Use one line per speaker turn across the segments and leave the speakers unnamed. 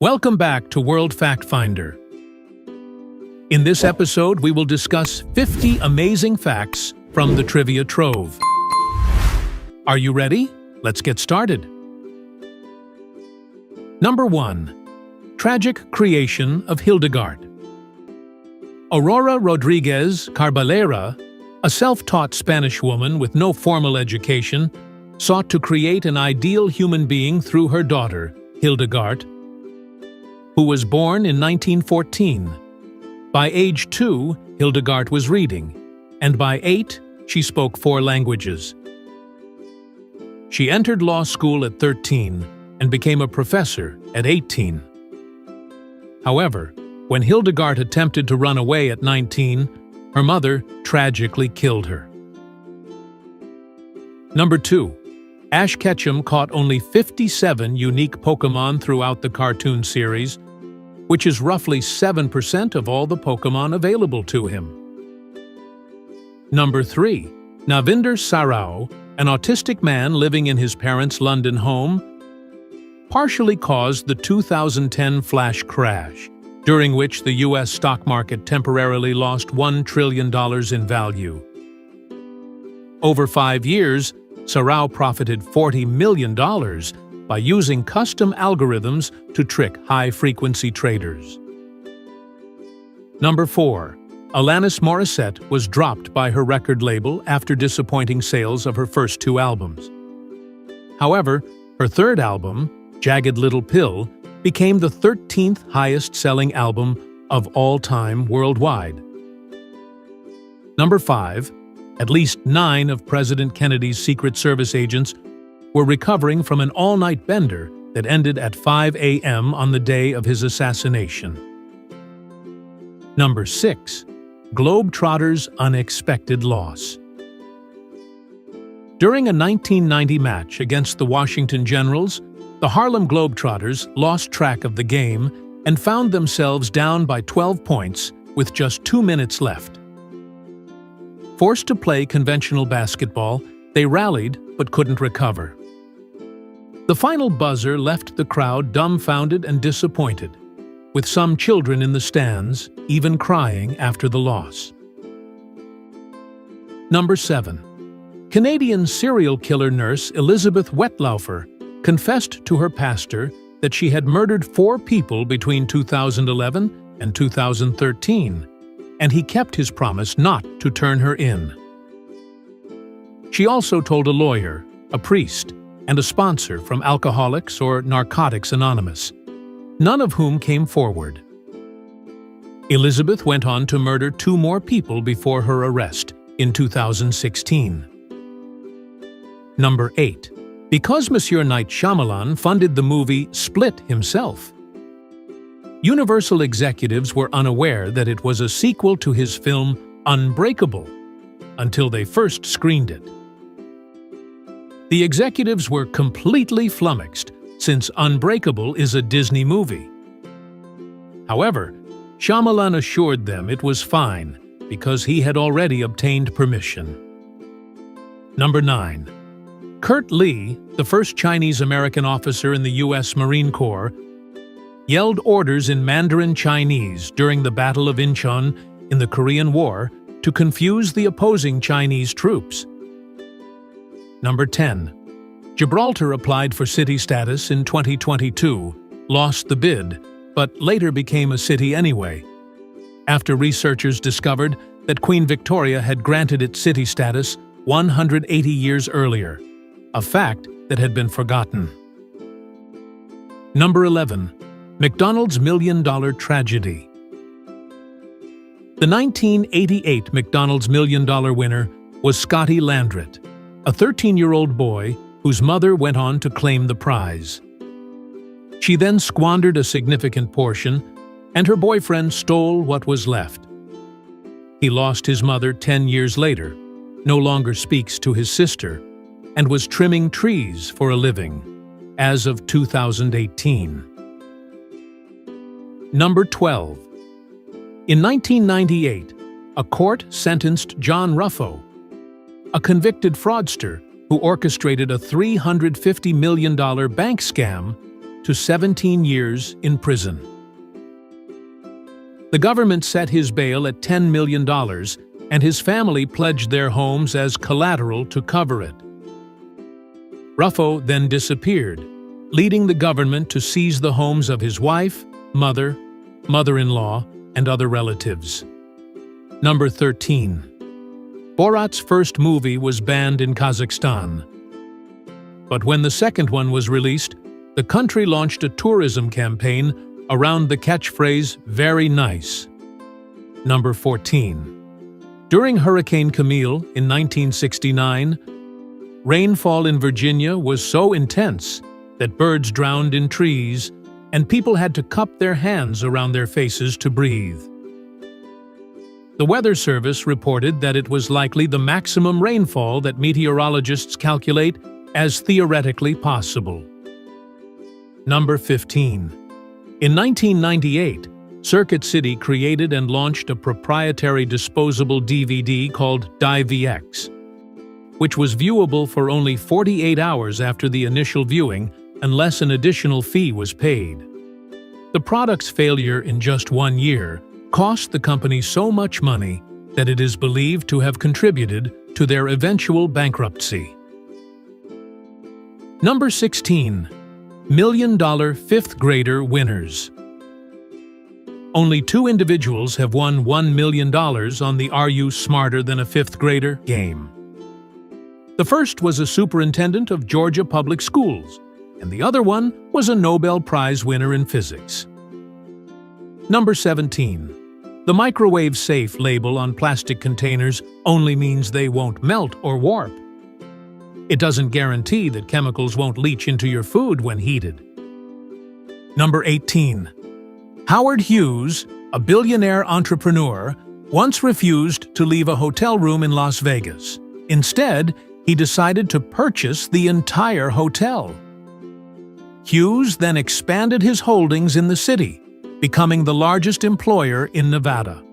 Welcome back to World Fact Finder. In this episode, we will discuss 50 amazing facts from the Trivia Trove. Are you ready? Let's get started. Number 1. Tragic creation of Hildegard. Aurora Rodriguez Carbalera, a self-taught Spanish woman with no formal education, sought to create an ideal human being through her daughter, Hildegard, who was born in 1914. By age 2, Hildegard was reading, and by 8, she spoke 4 languages. She entered law school at 13 and became a professor at 18. However, when Hildegard attempted to run away at 19, her mother tragically killed her. Number 2. Ash Ketchum caught only 57 unique Pokémon throughout the cartoon series, which is roughly 7% of all the Pokémon available to him. Number 3. Navinder Sarao, an autistic man living in his parents' London home, partially caused the 2010 flash crash, during which the U.S. stock market temporarily lost $1 trillion in value. Over 5 years, Sarao profited $40 million by using custom algorithms to trick high-frequency traders. Number 4. Alanis Morissette was dropped by her record label after disappointing sales of her first 2 albums. However, her third album, Jagged Little Pill, became the 13th highest-selling album of all time worldwide. Number 5. At least 9 of President Kennedy's Secret Service agents were recovering from an all-night bender that ended at 5 a.m. on the day of his assassination. Number 6. Globetrotters' unexpected loss. During a 1990 match against the Washington Generals, the Harlem Globetrotters lost track of the game and found themselves down by 12 points with just 2 minutes left. Forced to play conventional basketball, they rallied but couldn't recover. The final buzzer left the crowd dumbfounded and disappointed, with some children in the stands even crying after the loss. Number 7. Canadian serial killer nurse Elizabeth Wetlaufer confessed to her pastor that she had murdered 4 people between 2011 and 2013, and he kept his promise not to turn her in. She also told a lawyer, a priest, and a sponsor from Alcoholics or Narcotics Anonymous, none of whom came forward. Elizabeth went on to murder 2 more people before her arrest in 2016. Number 8. Because Monsieur Night Shyamalan funded the movie Split himself, Universal executives were unaware that it was a sequel to his film Unbreakable until they first screened it. The executives were completely flummoxed since Unbreakable is a Disney movie. However, Shyamalan assured them it was fine because he had already obtained permission. Number 9. Kurt Lee, the first Chinese-American officer in the U.S. Marine Corps, yelled orders in Mandarin Chinese during the Battle of Incheon in the Korean War to confuse the opposing Chinese troops. Number 10. Gibraltar applied for city status in 2022, lost the bid, but later became a city anyway, after researchers discovered that Queen Victoria had granted it city status 180 years earlier, a fact that had been forgotten. Number 11. McDonald's $1 Million Tragedy. The 1988 McDonald's $1 Million winner was Scotty Landrett, a 13-year-old boy whose mother went on to claim the prize. She then squandered a significant portion, and her boyfriend stole what was left. He lost his mother 10 years later, no longer speaks to his sister, and was trimming trees for a living, as of 2018. Number 12. In 1998, a court sentenced John Ruffo, a convicted fraudster who orchestrated a $350 million bank scam, to 17 years in prison. The government set his bail at $10 million, and his family pledged their homes as collateral to cover it. Ruffo then disappeared, leading the government to seize the homes of his wife, mother, mother-in-law, and other relatives. Number 13. Borat's first movie was banned in Kazakhstan. But when the second one was released, the country launched a tourism campaign around the catchphrase, "Very nice." Number 14. During Hurricane Camille in 1969, rainfall in Virginia was so intense that birds drowned in trees and people had to cup their hands around their faces to breathe. The Weather Service reported that it was likely the maximum rainfall that meteorologists calculate as theoretically possible. Number 15. In 1998, Circuit City created and launched a proprietary disposable DVD called DiVX, which was viewable for only 48 hours after the initial viewing unless an additional fee was paid. The product's failure in just 1 year cost the company so much money that it is believed to have contributed to their eventual bankruptcy. Number 16. Million-dollar fifth grader winners. Only 2 individuals have won $1 million on the Are You Smarter Than a Fifth Grader game. The first was a superintendent of Georgia Public Schools, and the other one was a Nobel Prize winner in physics. Number 17. The microwave safe label on plastic containers only means they won't melt or warp. It doesn't guarantee that chemicals won't leach into your food when heated. Number 18. Howard Hughes, a billionaire entrepreneur, once refused to leave a hotel room in Las Vegas. Instead, he decided to purchase the entire hotel. Hughes then expanded his holdings in the city, becoming the largest employer in Nevada.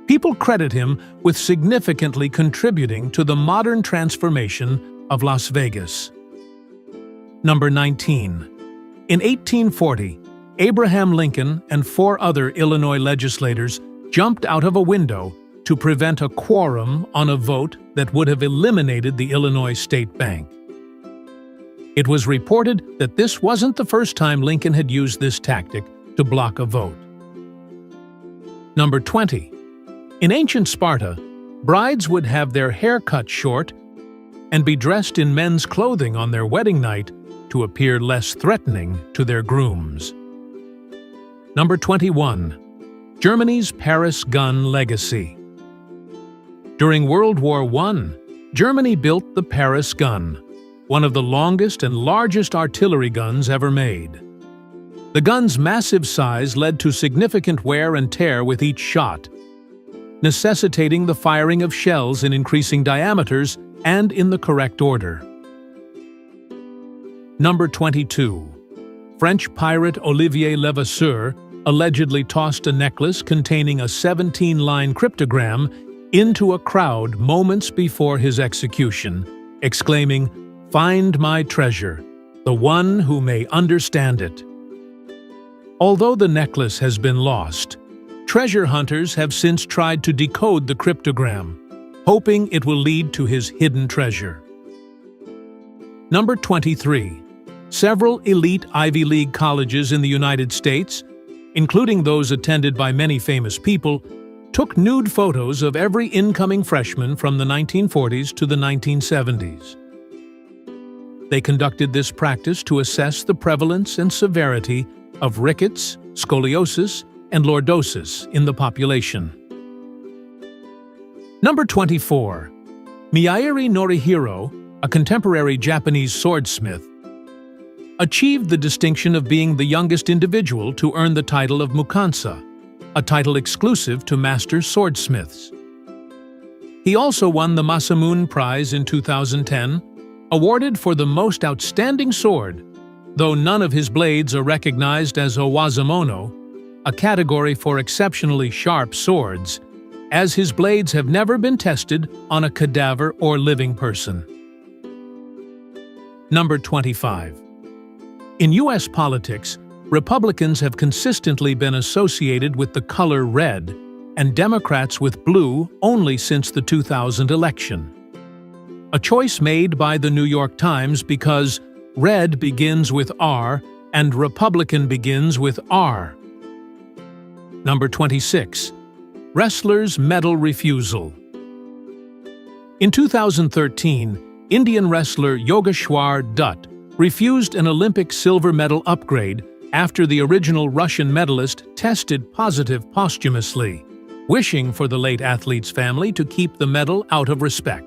People credit him with significantly contributing to the modern transformation of Las Vegas. Number 19. In 1840, Abraham Lincoln and 4 other Illinois legislators jumped out of a window to prevent a quorum on a vote that would have eliminated the Illinois State Bank. It was reported that this wasn't the first time Lincoln had used this tactic to block a vote. Number 20. In ancient Sparta, brides would have their hair cut short and be dressed in men's clothing on their wedding night to appear less threatening to their grooms. Number 21. Germany's Paris gun legacy. During World War I, Germany built the Paris gun, one of the longest and largest artillery guns ever made. The gun's massive size led to significant wear and tear with each shot, necessitating the firing of shells in increasing diameters and in the correct order. Number 22. French pirate Olivier Levasseur allegedly tossed a necklace containing a 17-line cryptogram into a crowd moments before his execution, exclaiming, "Find my treasure, the one who may understand it." Although the necklace has been lost, treasure hunters have since tried to decode the cryptogram, hoping it will lead to his hidden treasure. Number 23. Several elite Ivy League colleges in the United States, including those attended by many famous people, took nude photos of every incoming freshman from the 1940s to the 1970s. They conducted this practice to assess the prevalence and severity of rickets, scoliosis, and lordosis in the population. Number 24. Miyahiri Norihiro, a contemporary Japanese swordsmith, achieved the distinction of being the youngest individual to earn the title of Mukansa, a title exclusive to master swordsmiths. He also won the Masamune Prize in 2010, awarded for the most outstanding sword, though none of his blades are recognized as owazamono, a category for exceptionally sharp swords, as his blades have never been tested on a cadaver or living person. Number 25. In U.S. politics, Republicans have consistently been associated with the color red, and Democrats with blue only since the 2000 election. A choice made by the New York Times because red begins with R and Republican begins with R. Number 26. Wrestler's medal refusal. In 2013, Indian wrestler Yogeshwar Dutt refused an Olympic silver medal upgrade after the original Russian medalist tested positive posthumously, wishing for the late athlete's family to keep the medal out of respect.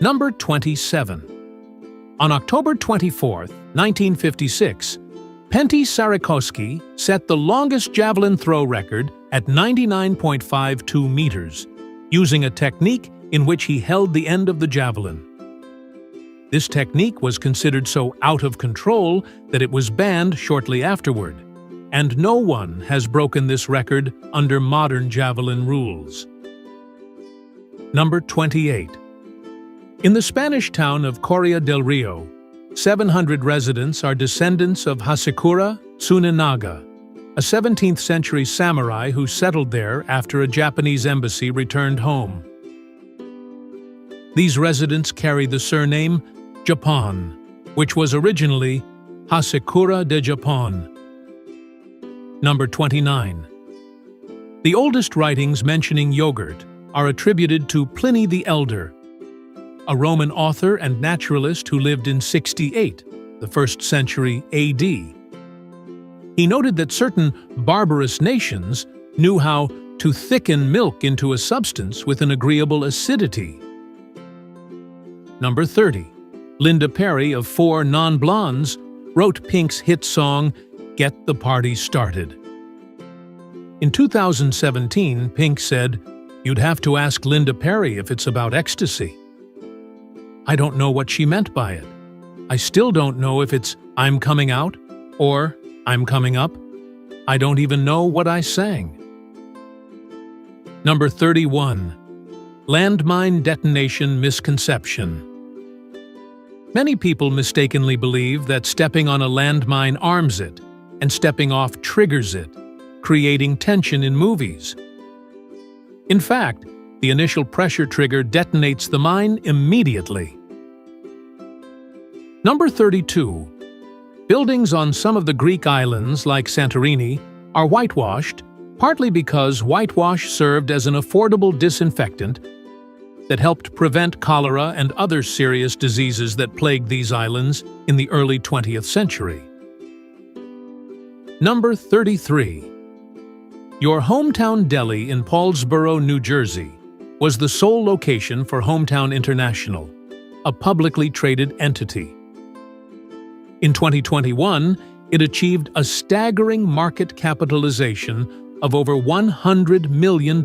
Number 27. On October 24, 1956, Pentti Sarikoski set the longest javelin throw record at 99.52 meters, using a technique in which he held the end of the javelin. This technique was considered so out of control that it was banned shortly afterward, and no one has broken this record under modern javelin rules. Number 28. In the Spanish town of Coria del Rio, 700 residents are descendants of Hasekura Tsunenaga, a 17th-century samurai who settled there after a Japanese embassy returned home. These residents carry the surname Japon, which was originally Hasekura de Japon. Number 29. The oldest writings mentioning yogurt are attributed to Pliny the Elder, a Roman author and naturalist who lived in 68, the 1st century AD. He noted that certain barbarous nations knew how to thicken milk into a substance with an agreeable acidity. Number 30. Linda Perry of Four Non-Blondes wrote Pink's hit song, Get the Party Started. In 2017, Pink said, "You'd have to ask Linda Perry if it's about ecstasy." I don't know what she meant by it. I still don't know if it's I'm coming out or I'm coming up. I don't even know what I sang. Number 31. Landmine detonation misconception. Many people mistakenly believe that stepping on a landmine arms it, and stepping off triggers it, creating tension in movies. In fact, the initial pressure trigger detonates the mine immediately. Number 32. Buildings on some of the Greek islands, like Santorini, are whitewashed, partly because whitewash served as an affordable disinfectant that helped prevent cholera and other serious diseases that plagued these islands in the early 20th century. Number 33. Your hometown deli in Paulsboro, New Jersey, was the sole location for Hometown International, a publicly traded entity. In 2021, it achieved a staggering market capitalization of over $100 million,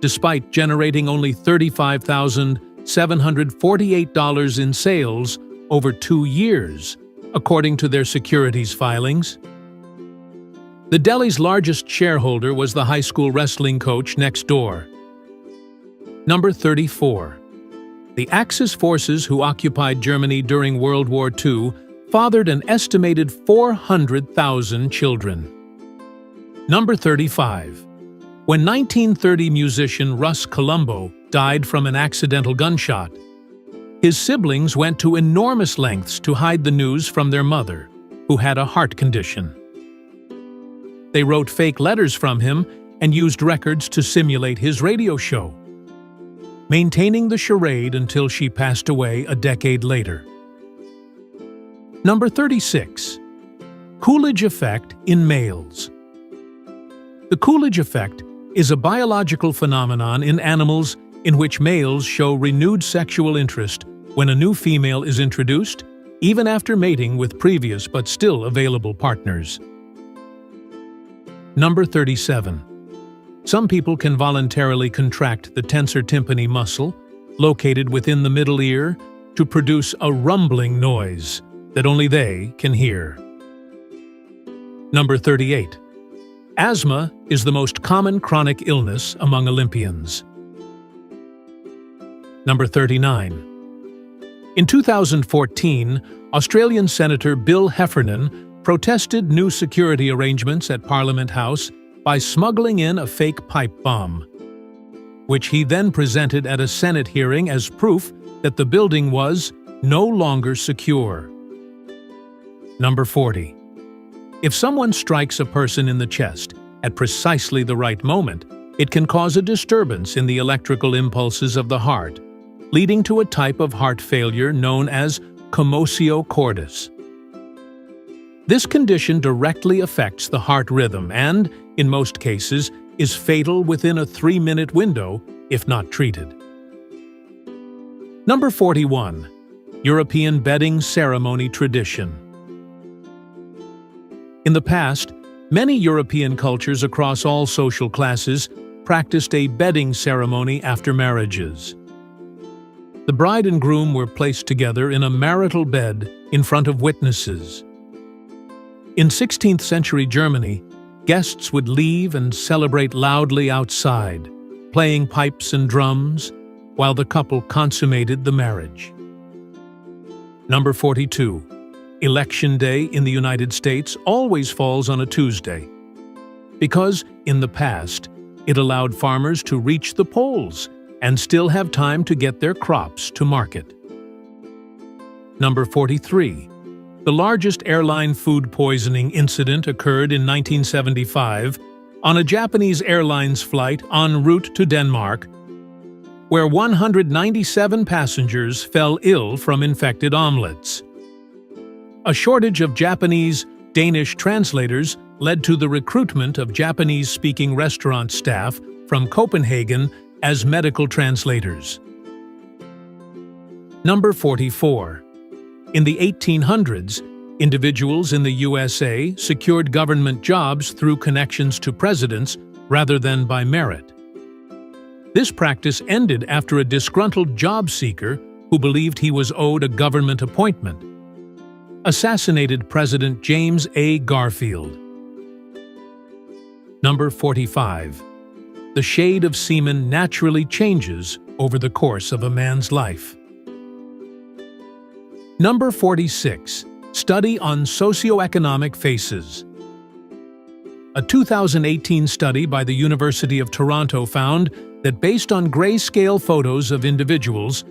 despite generating only $35,748 in sales over 2 years, according to their securities filings. The deli's largest shareholder was the high school wrestling coach next door. Number 34. The Axis forces who occupied Germany during World War II fathered an estimated 400,000 children. Number 35. When 1930 musician Russ Columbo died from an accidental gunshot, his siblings went to enormous lengths to hide the news from their mother, who had a heart condition. They wrote fake letters from him and used records to simulate his radio show, maintaining the charade until she passed away a decade later. Number 36. Coolidge effect in males. The Coolidge effect is a biological phenomenon in animals in which males show renewed sexual interest when a new female is introduced, even after mating with previous but still available partners. Number 37. Some people can voluntarily contract the tensor tympani muscle, located within the middle ear, to produce a rumbling noise that only they can hear. Number 38. Asthma is the most common chronic illness among Olympians. Number 39. In 2014, Australian Senator Bill Heffernan protested new security arrangements at Parliament House by smuggling in a fake pipe bomb, which he then presented at a Senate hearing as proof that the building was no longer secure. Number 40. If someone strikes a person in the chest at precisely the right moment, it can cause a disturbance in the electrical impulses of the heart, leading to a type of heart failure known as commotio cordis. This condition directly affects the heart rhythm and, in most cases, is fatal within a 3-minute window if not treated. Number 41. European bedding ceremony tradition. In the past, many European cultures across all social classes practiced a bedding ceremony after marriages. The bride and groom were placed together in a marital bed in front of witnesses. In 16th century Germany, guests would leave and celebrate loudly outside, playing pipes and drums, while the couple consummated the marriage. Number 42. Election Day in the United States always falls on a Tuesday, because, in the past, it allowed farmers to reach the polls and still have time to get their crops to market. Number 43. The largest airline food poisoning incident occurred in 1975 on a Japanese Airlines flight en route to Denmark, where 197 passengers fell ill from infected omelets. A shortage of Japanese-Danish translators led to the recruitment of Japanese-speaking restaurant staff from Copenhagen as medical translators. Number 44. In the 1800s, individuals in the USA secured government jobs through connections to presidents rather than by merit. This practice ended after a disgruntled job seeker who believed he was owed a government appointment assassinated President James A. Garfield. Number 45. The shade of semen naturally changes over the course of a man's life. Number 46. Study on socioeconomic faces. A 2018 study by the University of Toronto found that based on grayscale photos of individuals,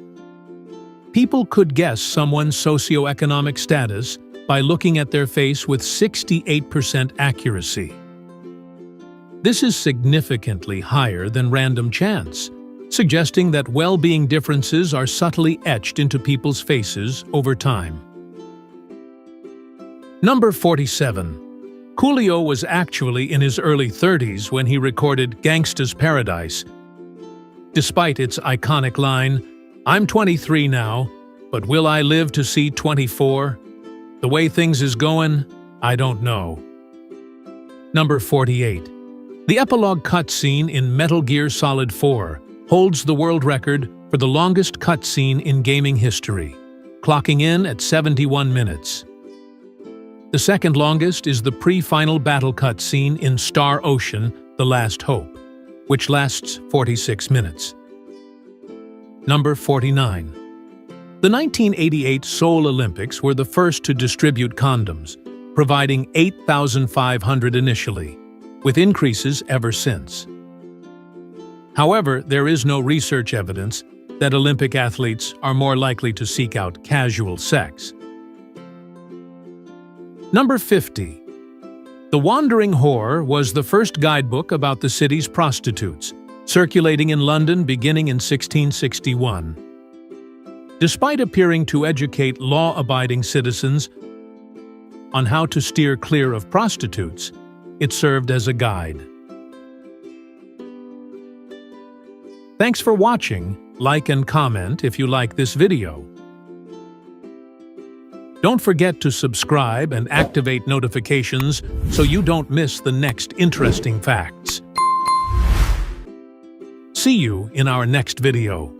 people could guess someone's socioeconomic status by looking at their face with 68% accuracy. This is significantly higher than random chance, suggesting that well-being differences are subtly etched into people's faces over time. Number 47. Coolio was actually in his early 30s when he recorded Gangsta's Paradise. Despite its iconic line, "I'm 23 now, but will I live to see 24? The way things is going, I don't know." Number 48. The epilogue cutscene in Metal Gear Solid 4 holds the world record for the longest cutscene in gaming history, clocking in at 71 minutes. The second longest is the pre-final battle cutscene in Star Ocean: The Last Hope, which lasts 46 minutes. Number 49. The 1988 Seoul Olympics were the first to distribute condoms, providing 8,500 initially, with increases ever since. However, there is no research evidence that Olympic athletes are more likely to seek out casual sex. Number 50. The Wandering Whore was the first guidebook about the city's prostitutes, circulating in London beginning in 1661. Despite appearing to educate law-abiding citizens on how to steer clear of prostitutes, it served as a guide. Thanks for watching. Like and comment if you like this video. Don't forget to subscribe and activate notifications so you don't miss the next interesting facts. See you in our next video.